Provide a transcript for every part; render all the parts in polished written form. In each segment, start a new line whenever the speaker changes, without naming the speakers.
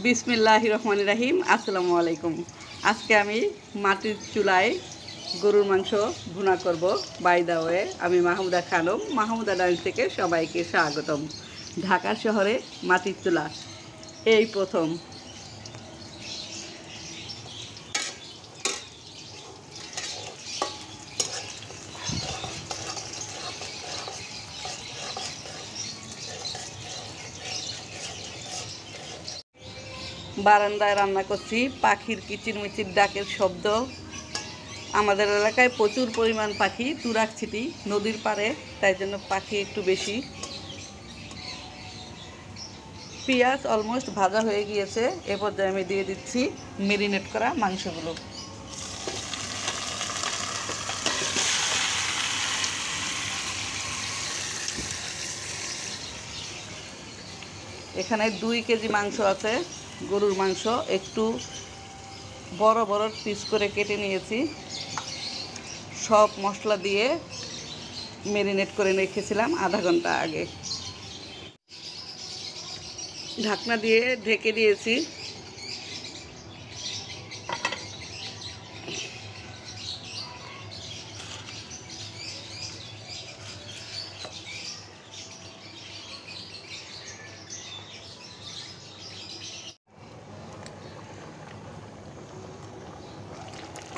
বিসমিল্লাহির রহমানির রহিম। আসসালামু আলাইকুম। আজকে আমি মাটির চুলায় গরুর মাংস ভুনা করব। বাই দা ওয়ে, আমি মাহমুদা খানম, মাহমুদা ডাইন থেকে সবাইকে স্বাগতম। ঢাকা শহরে মাটির চুলা এই প্রথম। বারান্দায় রান্না করছি, পাখির কিচিরমিচির ডাকের শব্দ। আমাদের এলাকায় প্রচুর পরিমাণ পাখি, তুরাগছিটি নদীর পাড়ে, তাই জন্য পাখি একটু বেশি। পেঁয়াজ অলমোস্ট ভাজা হয়ে গিয়েছে, এ পর্যায়ে আমি দিয়ে দিচ্ছি মেরিনেট করা মাংসগুলো। এখানে 2 কেজি মাংস আছে, গরুর মাংস। একটু বড় বড় পিস করে কেটে নিয়েছি। সব মশলা দিয়ে মেরিনেট করে রেখেছিলাম আধা ঘন্টা আগে। ঢাকনা দিয়ে ঢেকে দিয়েছি।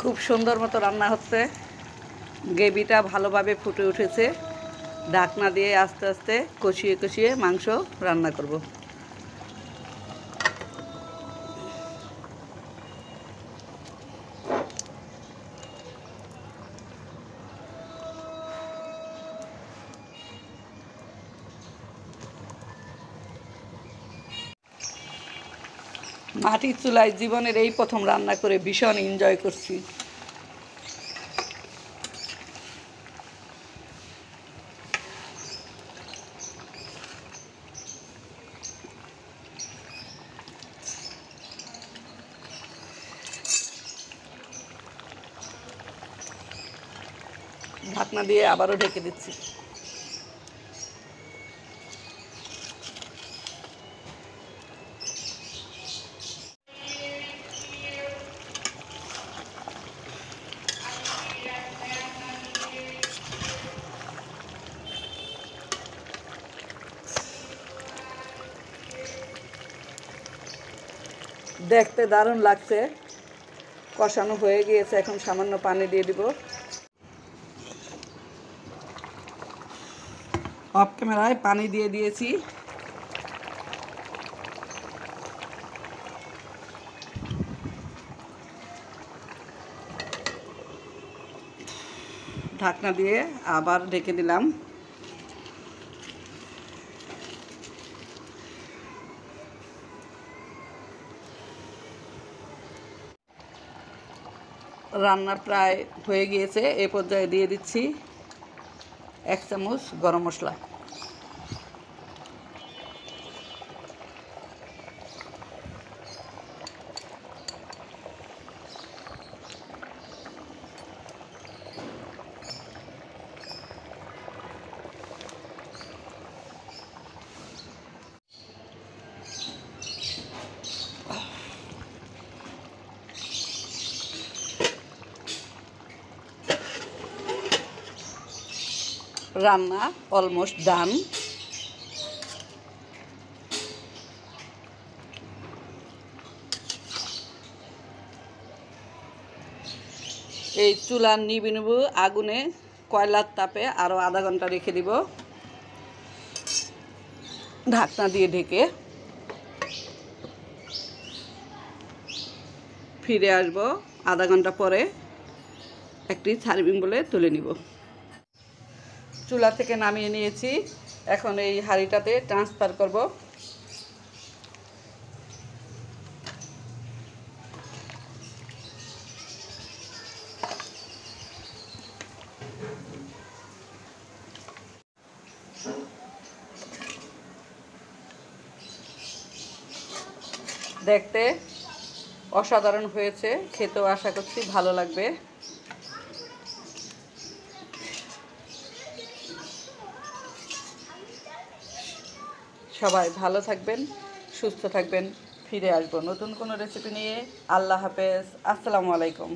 খুব সুন্দর মতো রান্না হচ্ছে, গ্রেভিটা ভালোভাবে ফুটে উঠেছে। ঢাকনা দিয়ে আস্তে আস্তে কষিয়ে কষিয়ে মাংস রান্না করব। মাটির চুলায় জীবনের এই প্রথম রান্না করে ভীষণ এনজয় করছি। ঢাকনা দিয়ে আবারও ঢেকে দিচ্ছি। দেখতে দারুণ লাগছে, কষানো হয়ে গিয়েছে। এখন সামান্য পানি দিয়ে দিব। অফ ক্যামেরায় পানি দিয়ে দিয়েছি। ঢাকনা দিয়ে আবার ঢেকে দিলাম। রান্না প্রায় হয়ে গিয়েছে, এ পর্যায়ে দিয়ে দিচ্ছি 1 চামচ গরম মশলা। রান্না অলমোস্ট ডান। এই চুলার নিবু আগুনে কয়লার তাপে আরও আধা ঘন্টা রেখে দিব। ঢাকনা দিয়ে ঢেকে ফিরে আসবো আধা ঘন্টা পরে। একটি সার্ভিং বলে তুলে নিব। চুলা থেকে নামিয়ে নিয়েছি, এখন এই হাঁড়িটাতে ট্রান্সফার করব। দেখতে অসাধারণ হয়েছে, খেতেও আশা করছি ভালো লাগবে। সবাই ভালো থাকবেন, সুস্থ থাকবেন। ফিরে আসবো নতুন কোনো রেসিপি নিয়ে। আল্লাহ হাফেজ, আসসালামু আলাইকুম।